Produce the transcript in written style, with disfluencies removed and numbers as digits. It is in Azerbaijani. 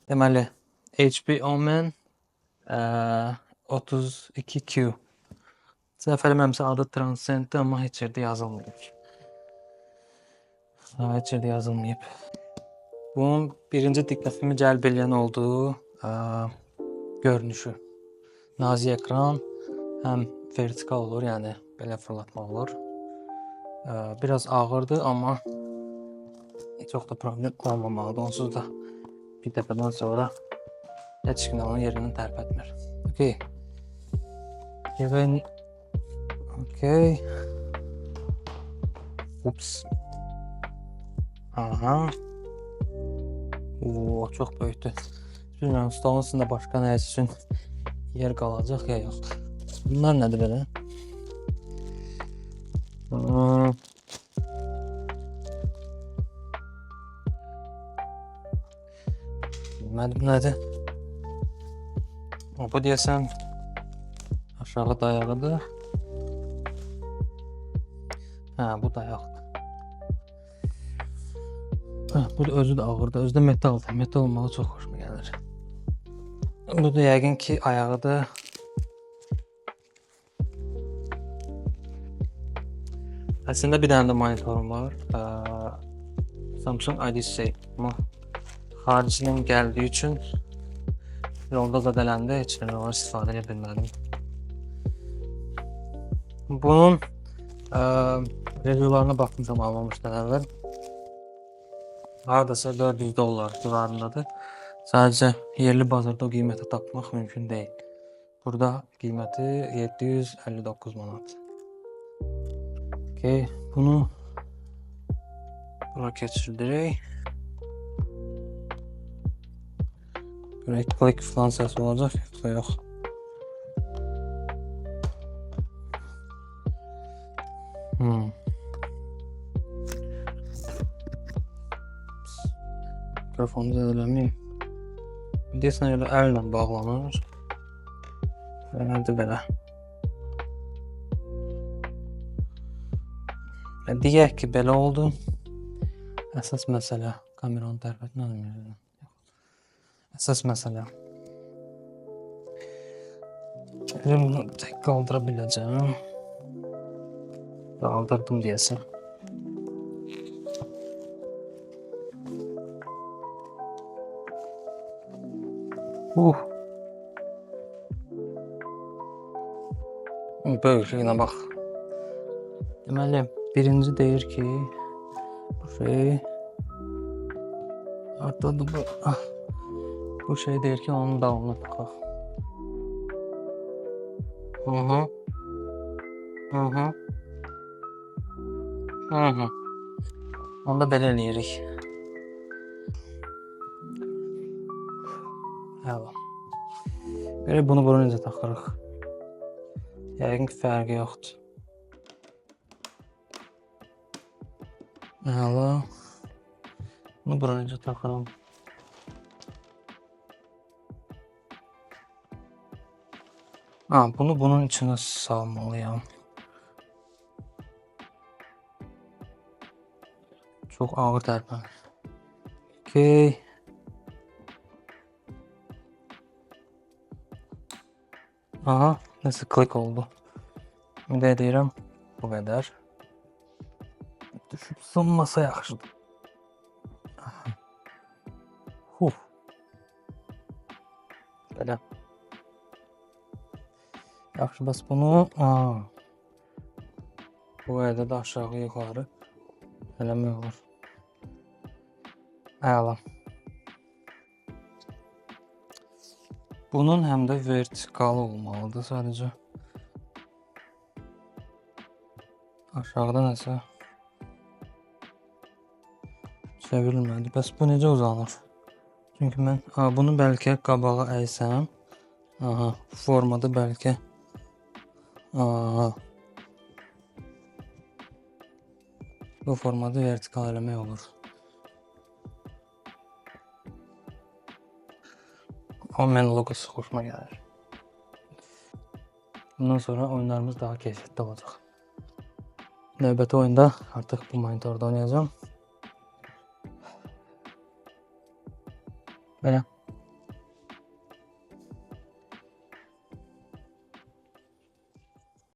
Deməli, HP Omen 32Q. Səhv eləmirəmsə adı Transcend'dir, amma heç yerdə yazılmayıb. Heç yerdə yazılmayıb. Bunun birinci diqqətimi cəlb edən olduğu görünüşü. Nazik ekran, həm vertikal olur, yəni belə fırlatmaq olur. Biraz ağırdır, amma çox da problem olmamalıdır. Onsuz da bir dəfədən sonra heç kim onun yerindən tərpətmir. Okay. Okay. Ups. Aha. Oo, çox böyükdür. Bilmirəm, stolun üstündə başqa nə üçün yer qalacaq ya yox. Bunlar nədir belə? Bilmədim nədir? Bu deyəsən aşağı dayağıdır. Hə, bu dayaqdır. Bu da özü də ağırdır. Özü də metaldır. Metal olmağı çox xoşuma gəlir. Bu da yəqin ki ayağıdır. Əslində bir dənə də monitorum var. Samsung Odyssey. Amma xaricinin gəldiyi üçün yolda zədələndə heç nə var, istifadə edə bilmədim. Bunun reviewlarına baxmışam almamışdan əvvəl. Hardasa $400 civarındadır. Sadəcə yerli bazarda o qiyməti tapmaq mümkün deyil. Burada qiyməti 759 manat. Okay, bunu bura keçirdirək. Right click falan səsi olacaq, yoxsa yox. Mikrofonu zədələməyim. Deyəsən elə əllə bağlanır. Nədir belə? Deyək ki, belə oldu. Əsas məsələ kameranın tərpətmədim. Əsas məsələ. Bunu tək qaldıra biləcəm. Qaldırdım deyəsən. Böyüklüyünə bax. Deməli, birinci deyir ki, bu şey artıq bu şey deyir ki, onun davamına baxaq. Onda belə eləyirik. Əla. Belə bunu bura necə taxırıq? Yəqin ki, fərqi yoxdur. Əla. Bunu bura necə taxıram? Bunu bunun içinə salmalıyam. Çox ağır tərpənir. Okay. Aha, nəsə klik oldu. Ümid edirəm, bu qədər. Düşüb sınmasa yaxşıdır. Belə. Yaxşı, bəs bunu bu yerdə də aşağı yuxarı eləmək olur. Əla. Bunun həm də vertikal olmalıdır sadəcə. Aşağıda nəsə çevrilmədi. Bəs bu necə uzanır? Çünki mən bunu bəlkə qabağa əysəm. Aha, formada bəlkə. Bu formada vertikal eləmək olur. Omen logosu xoşuma gəlir. Bundan sonra oyunlarımız daha keyifli olacaq. növbəti oyunda artıq bu monitorda oynayacağım. Belə.